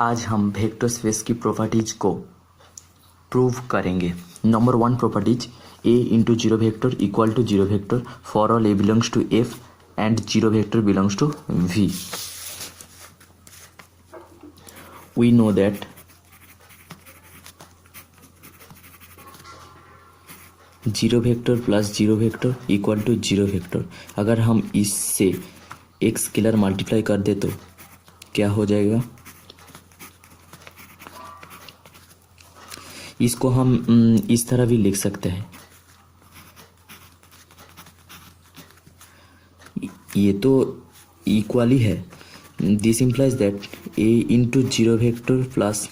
आज हम vector space की प्रॉपर्टीज को प्रूव करेंगे। Number one properties, a into zero vector equal to zero vector for all a belongs to F and zero vector belongs to V. We know that zero vector plus zero vector equal to zero vector. अगर हम इससे एक scalar multiply कर दे तो क्या हो जाएगा? इसको हम इस तरह भी लिख सकते हैं। ये तो इक्वली है। This implies that a into zero vector plus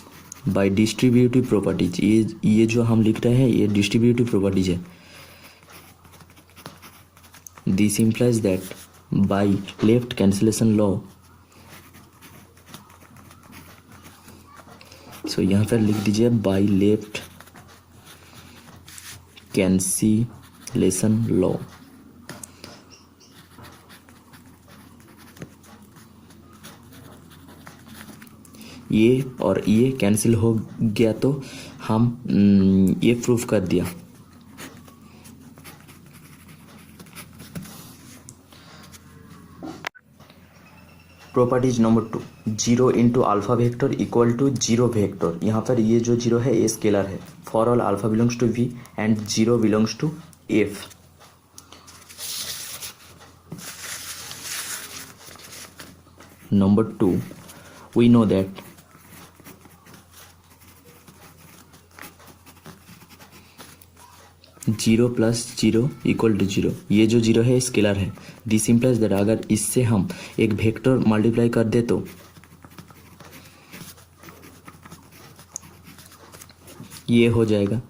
by distributive properties. ये जो हम लिख रहे हैं ये डिस्ट्रीब्यूटिव प्रॉपर्टीज है। This implies that by left cancellation law, so यहाँ पर लिख दीजिए बाय लेफ्ट कैंसिलेशन लॉ। ये और ये कैंसिल हो गया तो हम ये प्रूफ कर दिया। Properties number two, zero into alpha vector equal to zero vector. यहाँ पर ये जो जीरो है ये स्केलर है। For all alpha belongs to V and zero belongs to F. Number two, we know that zero plus zero equal to zero. ये जो zero है स्केलर है। दिस इम्प्लाइज दैट अगर इससे हम एक वेक्टर मल्टीप्लाई कर दे तो ये हो जाएगा।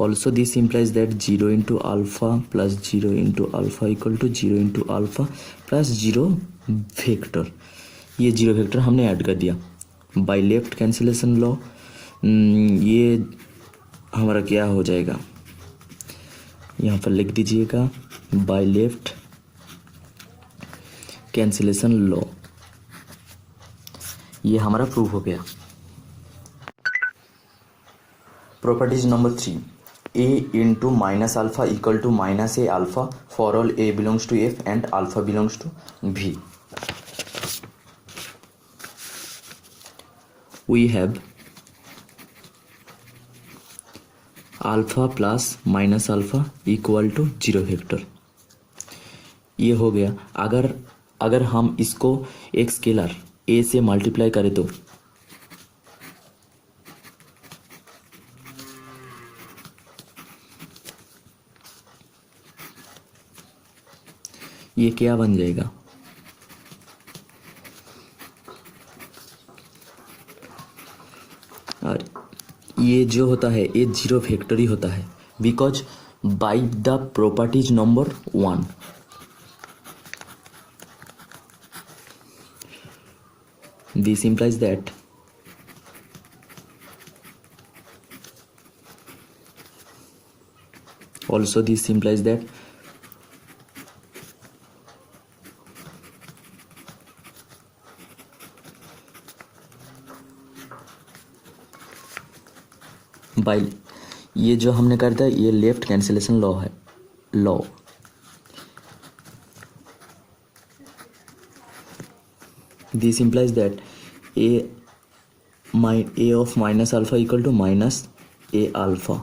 Also this implies that zero into alpha plus zero into alpha equal to zero into alpha plus zero vector. ये जीरो वेक्टर हमने ऐड कर दिया बाय लेफ्ट कैंसिलेशन लॉ। ये हमारा क्या हो जाएगा, यहाँ पर लिख दीजिएगा बाय लेफ्ट कैंसिलेशन लॉ। ये हमारा प्रूव हो गया। Properties number three, a into minus alpha equal to minus a alpha for all a belongs to F and alpha belongs to V. We have alpha plus minus alpha equal to zero vector. ये हो गया। अगर हम इसको एक scalar ए से multiply करें तो ये क्या बन जाएगा? और ये जो होता है ये जीरो वेक्टर ही होता है because by the properties number one. This implies that also this implies that by ये जो हमने कर दिया ये लेफ्ट कैंसिलेशन लॉ है। Law this implies that a of minus alpha equal to minus a alpha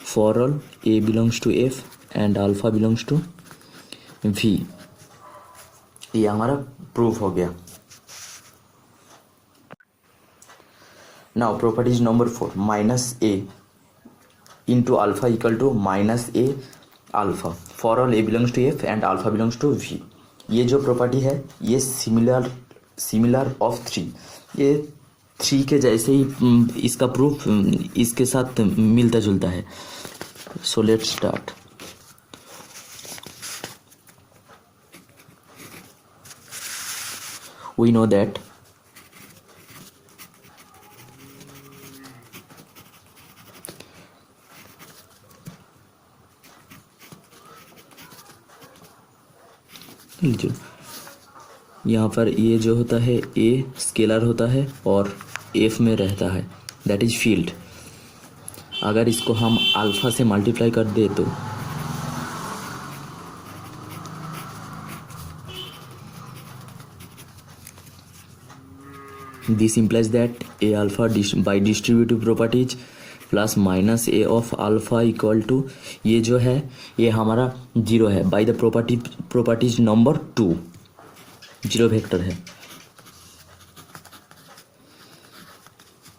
for all a belongs to f and alpha belongs to v। ये हमारा proof हो गया। Now properties number four, minus a into alpha equal to minus a alpha for all a belongs to F and alpha belongs to V. ये जो property है ये similar of three, ये three के जैसे ही इसका प्रूफ इसके साथ मिलता जुलता है। So let's start. We know that यहाँ पर ये जो होता है ए स्केलर होता है और एफ में रहता है, दैट इज फील्ड। अगर इसको हम अल्फा से मल्टीप्लाई कर दे तो this implies that a alpha by distributive properties plus minus a of alpha equal to, ये जो है ये हमारा जीरो है by the properties number 2, zero vector है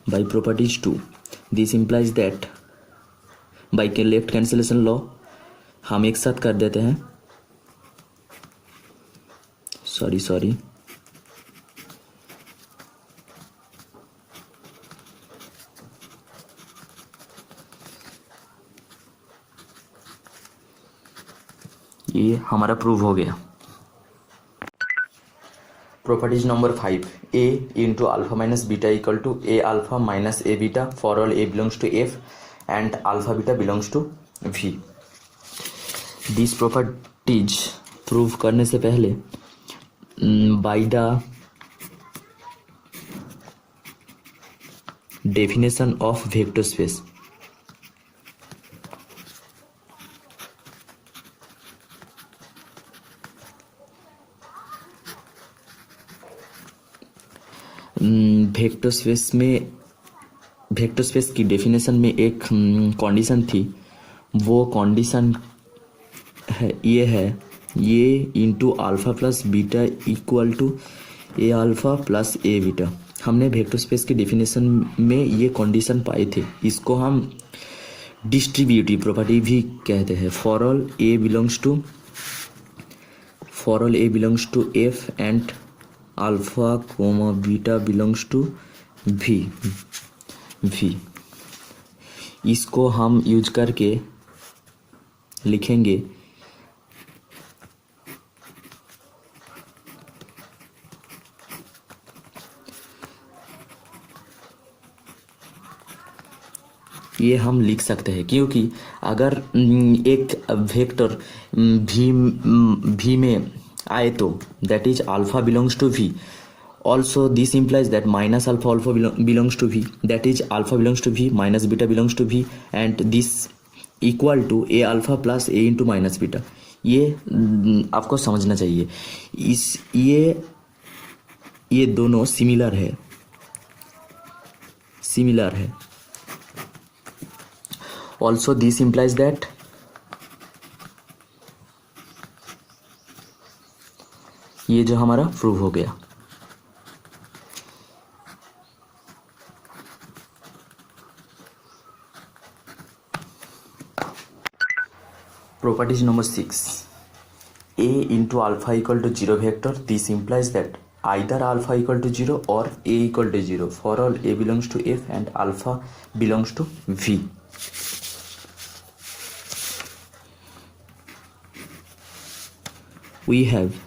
by properties 2। This implies that by के लेफ्ट कैंसिलेशन लॉ हम एक साथ कर देते हैं, सॉरी ये हमारा प्रूव हो गया। Properties number 5, a into alpha minus beta equal to a alpha minus a beta for all a belongs to F and alpha beta belongs to V. This properties prove करने से पहले by the definition of vector space, vector space की definition में एक condition थी, वो condition है ये into alpha plus beta equal to a alpha plus a beta. हमने वेक्टर स्पेस की डेफिनेशन में ये कंडीशन पाए थे, इसको हम डिस्ट्रीब्यूटिव प्रॉपर्टी भी कहते हैं। For all a belongs to F and alpha comma beta belongs to V. इसको हम यूज करके लिखेंगे ये हम लिख सकते हैं, क्योंकि अगर एक वेक्टर भी में आए तो that is alpha belongs to V. Also this implies that minus alpha also belongs to V, that is alpha belongs to V minus beta belongs to V and this equal to a alpha plus a into minus beta। ये आपको समझना चाहिए, ये दोनों similar है। Also this implies that ये जो हमारा प्रूव हो गया। Properties number 6, a into alpha equal to 0 vector. This implies that either alpha equal to 0 or a equal to 0 for all a belongs to f and alpha belongs to v. We have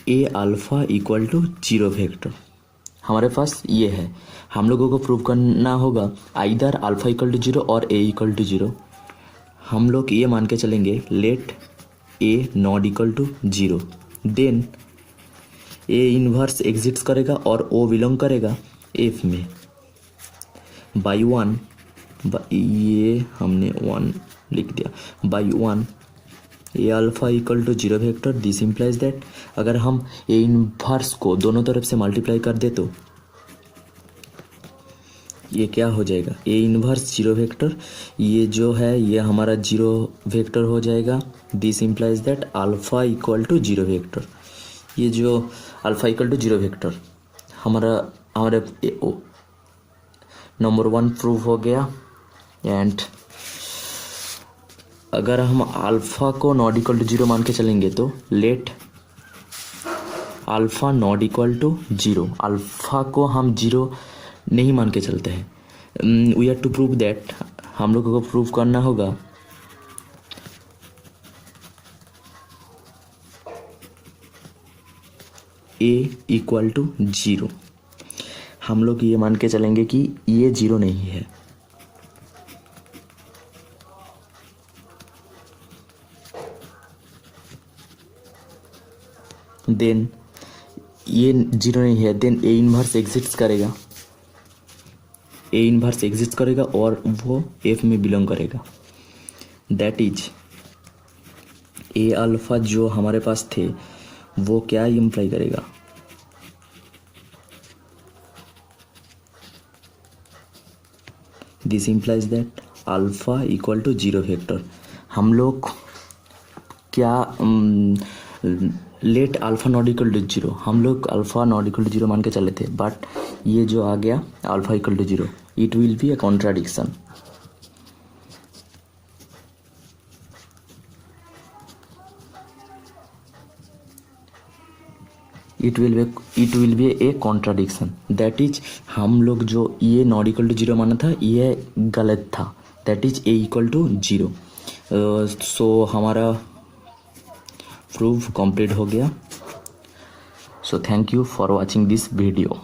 a alpha equal to 0 vector, हमारे पास ये है। हम लोगों को prove करना होगा either alpha equal to 0 और ए equal to 0। हम लोग ये मान के चलेंगे let a not equal to 0, then a inverse exists करेगा और ओ बिलोंग करेगा एफ में बाई 1, ये हमने 1 लिख दिया, by 1 a alpha equal to 0 vector. This implies that अगर हम ए इनवर्स को दोनों तरफ से मल्टीप्लाई कर दे तो ये क्या हो जाएगा, ए इनवर्स 0 वेक्टर, ये जो है ये हमारा 0 वेक्टर हो जाएगा। This implies that alpha equal to 0 vector, ये जो अल्फा इक्वल टू 0 वेक्टर हमारे नंबर 1 प्रूव हो गया। एंड अगर हम अल्फा को नॉट इक्वल टू 0 मान के चलेंगे तो let alpha not equal to 0, alpha को हम 0 नहीं मान के चलते हैं। We have to prove that, हम लोगों को प्रूव करना होगा ए इक्वल टू 0। हम लोग ये मान के चलेंगे कि ये 0 नहीं है। देन ये जीरो नहीं है, देन ए इन्वर्स एग्जिस्ट करेगा, ए इन्वर्स एग्जिस्ट करेगा और वो एफ में बिलोंग करेगा। दैट इज ए अल्फा जो हमारे पास थे वो क्या इम्प्लाई करेगा, this implies that alpha equal to zero vector. हम लोग क्या let alpha not equal to zero, हम लोग alpha not equal to zero मान के चले थे, बट ये जो आ गया alpha equal to zero, it will be a contradiction. It will be a contradiction. That is हम लोग जो ये नॉट इक्वल टू जीरो माना था ये गलत था, that is a equal to zero. So हमारा प्रूफ कंप्लीट हो गया। So thank you for watching this video.